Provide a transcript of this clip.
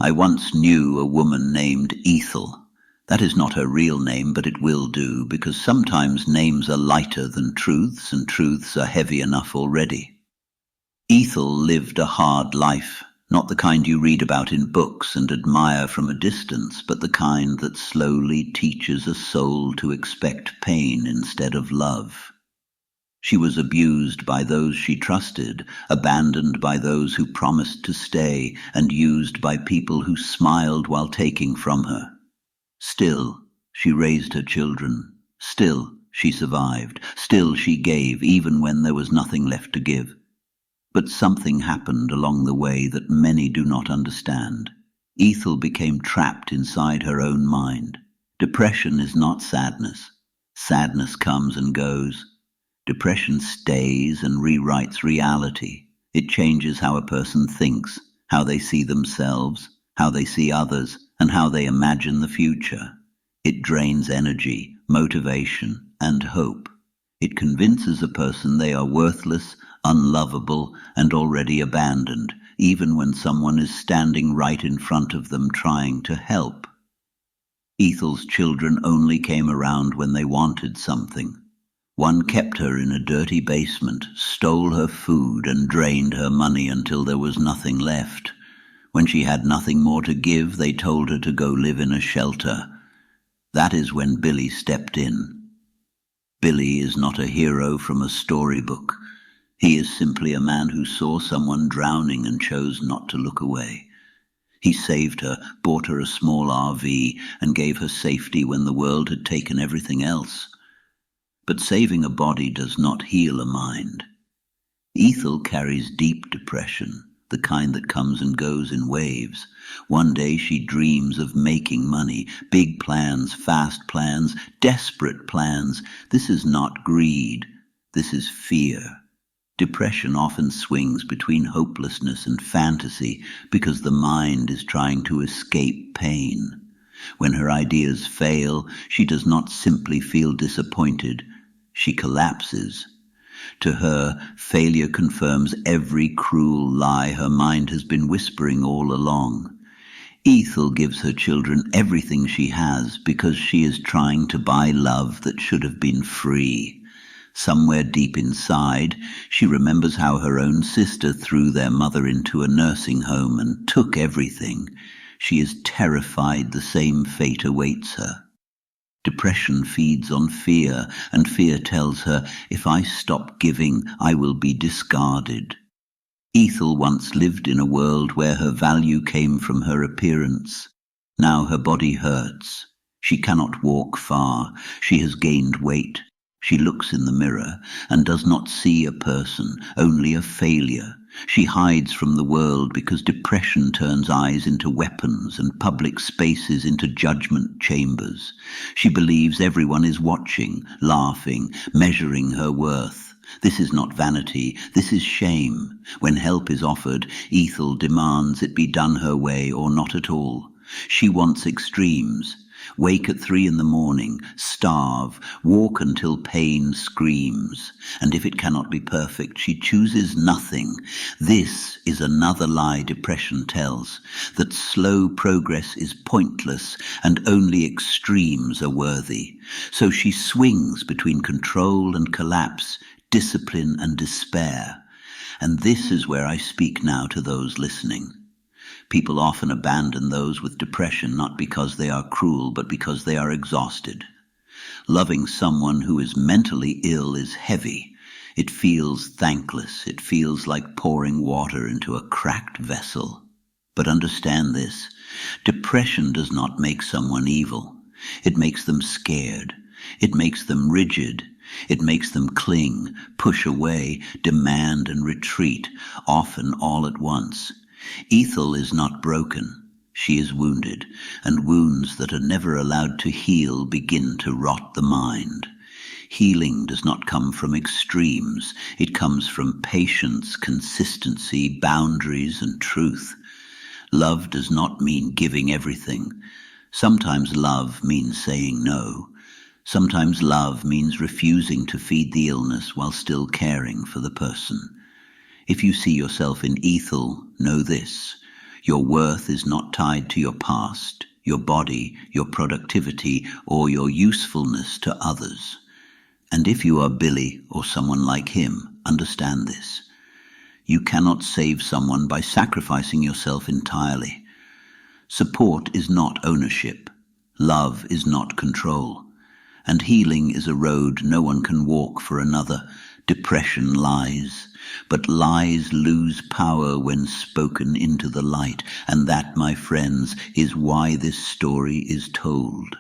I once knew a woman named Ethal. That is not her real name, but it will do, because sometimes names are lighter than truths, and truths are heavy enough already. Ethal lived a hard life, not the kind you read about in books and admire from a distance, but the kind that slowly teaches a soul to expect pain instead of love. She was abused by those she trusted, abandoned by those who promised to stay, and used by people who smiled while taking from her. Still, she raised her children. Still, she survived. Still, she gave, even when there was nothing left to give. But something happened along the way that many do not understand. Ethel became trapped inside her own mind. Depression is not sadness. Sadness comes and goes. Depression stays and rewrites reality. It changes how a person thinks, how they see themselves, how they see others, and how they imagine the future. It drains energy, motivation, and hope. It convinces a person they are worthless, unlovable, and already abandoned, even when someone is standing right in front of them trying to help. Ethel's children only came around when they wanted something. One kept her in a dirty basement, stole her food, and drained her money until there was nothing left. When she had nothing more to give, they told her to go live in a shelter. That is when Billy stepped in. Billy is not a hero from a storybook. He is simply a man who saw someone drowning and chose not to look away. He saved her, bought her a small RV, and gave her safety when the world had taken everything else. But saving a body does not heal a mind. Ethel carries deep depression, the kind that comes and goes in waves. One day she dreams of making money, big plans, fast plans, desperate plans. This is not greed, this is fear. Depression often swings between hopelessness and fantasy because the mind is trying to escape pain. When her ideas fail, she does not simply feel disappointed, she collapses. To her, failure confirms every cruel lie her mind has been whispering all along. Ethel gives her children everything she has because she is trying to buy love that should have been free. Somewhere deep inside, she remembers how her own sister threw their mother into a nursing home and took everything. She is terrified the same fate awaits her. Depression feeds on fear, and fear tells her, if I stop giving, I will be discarded. Ethel once lived in a world where her value came from her appearance. Now her body hurts. She cannot walk far. She has gained weight. She looks in the mirror and does not see a person, only a failure. She hides from the world because depression turns eyes into weapons and public spaces into judgment chambers. She believes everyone is watching, laughing, measuring her worth. This is not vanity, this is shame. When help is offered, Ethel demands it be done her way or not at all. She wants extremes. Wake at 3 a.m, starve, walk until pain screams. And if it cannot be perfect, she chooses nothing. This is another lie depression tells, that slow progress is pointless and only extremes are worthy. So she swings between control and collapse, discipline and despair. And this is where I speak now to those listening. People often abandon those with depression not because they are cruel, but because they are exhausted. Loving someone who is mentally ill is heavy. It feels thankless. It feels like pouring water into a cracked vessel. But understand this, depression does not make someone evil. It makes them scared. It makes them rigid. It makes them cling, push away, demand and retreat, often all at once. Ethel is not broken. She is wounded, and wounds that are never allowed to heal begin to rot the mind. Healing does not come from extremes. It comes from patience, consistency, boundaries, and truth. Love does not mean giving everything. Sometimes love means saying no. Sometimes love means refusing to feed the illness while still caring for the person. If you see yourself in Ethel, know this. Your worth is not tied to your past, your body, your productivity, or your usefulness to others. And if you are Billy or someone like him, understand this. You cannot save someone by sacrificing yourself entirely. Support is not ownership. Love is not control. And healing is a road no one can walk for another. Depression lies, but lies lose power when spoken into the light, and that, my friends, is why this story is told.